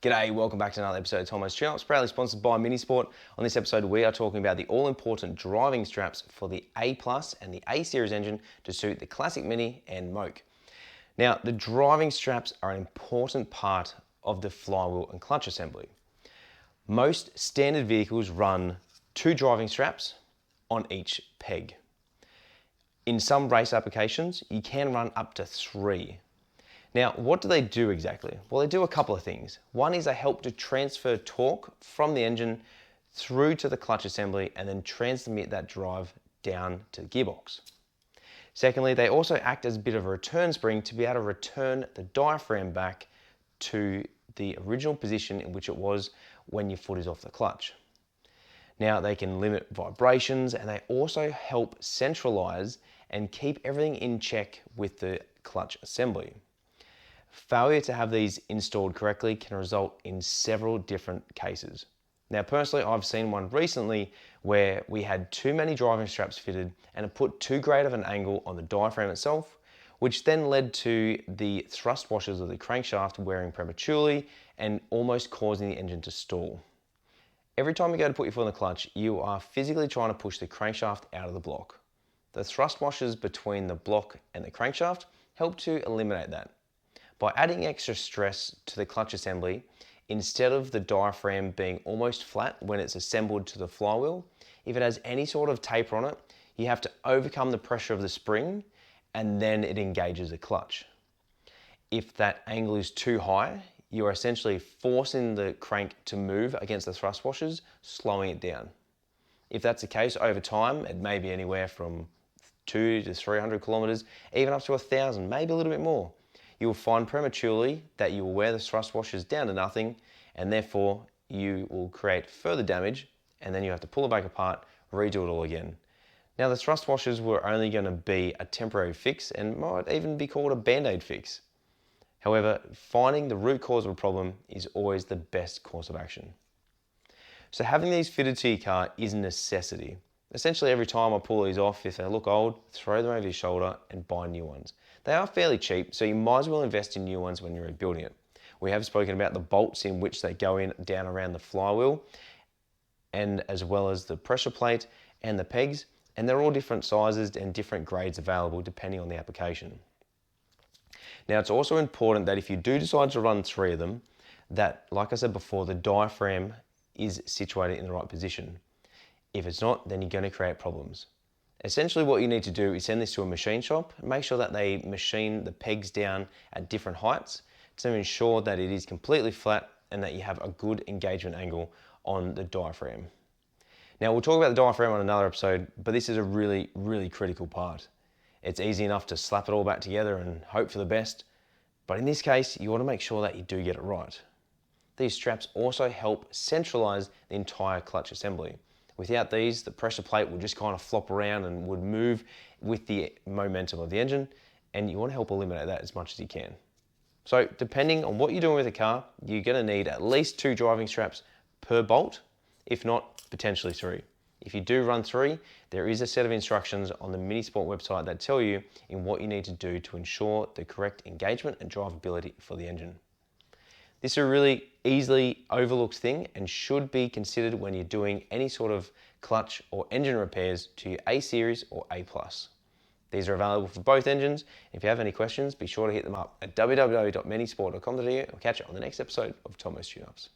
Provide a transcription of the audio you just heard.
G'day, welcome back to another episode of Tomo's Tune-Ups, proudly sponsored by Minisport. On this episode, we are talking about the all-important driving straps for the A Plus and the A Series engine to suit the Classic Mini and Moke. Now, the driving straps are an important part of the flywheel and clutch assembly. Most standard vehicles run 2 driving straps on each peg. In some race applications, you can run up to 3. Now, what do they do exactly? Well, they do a couple of things. One is they help to transfer torque from the engine through to the clutch assembly and then transmit that drive down to the gearbox. Secondly, they also act as a bit of a return spring to be able to return the diaphragm back to the original position in which it was when your foot is off the clutch. Now, they can limit vibrations and they also help centralize and keep everything in check with the clutch assembly. Failure to have these installed correctly can result in several different cases. Now, personally, I've seen one recently where we had too many driving straps fitted and it put too great of an angle on the diaphragm itself, which then led to the thrust washers of the crankshaft wearing prematurely and almost causing the engine to stall. Every time you go to put your foot in the clutch, you are physically trying to push the crankshaft out of the block. The thrust washers between the block and the crankshaft help to eliminate that. By adding extra stress to the clutch assembly, instead of the diaphragm being almost flat when it's assembled to the flywheel, if it has any sort of taper on it, you have to overcome the pressure of the spring and then it engages the clutch. If that angle is too high, you are essentially forcing the crank to move against the thrust washers, slowing it down. If that's the case over time, it may be anywhere from 200 to 300 kilometers, even up to 1,000, maybe a little bit more. You will find prematurely that you will wear the thrust washers down to nothing and therefore you will create further damage and then you have to pull it back apart, redo it all again. Now, the thrust washers were only going to be a temporary fix and might even be called a band-aid fix. However, finding the root cause of a problem is always the best course of action. So having these fitted to your car is a necessity. Essentially, every time I pull these off, if they look old, throw them over your shoulder and buy new ones. They are fairly cheap, so you might as well invest in new ones when you're rebuilding it. We have spoken about the bolts in which they go in down around the flywheel, and as well as the pressure plate and the pegs, and they're all different sizes and different grades available depending on the application. Now, it's also important that if you do decide to run 3 of them, that, like I said before, the diaphragm is situated in the right position. If it's not, then you're going to create problems. Essentially, what you need to do is send this to a machine shop and make sure that they machine the pegs down at different heights to ensure that it is completely flat and that you have a good engagement angle on the diaphragm. Now, we'll talk about the diaphragm on another episode, but this is a really, really critical part. It's easy enough to slap it all back together and hope for the best, but in this case, you want to make sure that you do get it right. These straps also help centralize the entire clutch assembly. Without these, the pressure plate will just kind of flop around and would move with the momentum of the engine, and you want to help eliminate that as much as you can. So depending on what you're doing with the car, you're going to need at least 2 driving straps per bolt, if not potentially 3. If you do run 3, there is a set of instructions on the Minisport website that tell you in what you need to do to ensure the correct engagement and drivability for the engine. This is a really easily overlooked thing and should be considered when you're doing any sort of clutch or engine repairs to your A Series or A Plus. These are available for both engines. If you have any questions, be sure to hit them up at www.minisport.com.au. I'll catch you on the next episode of Tomo's Tune-Ups.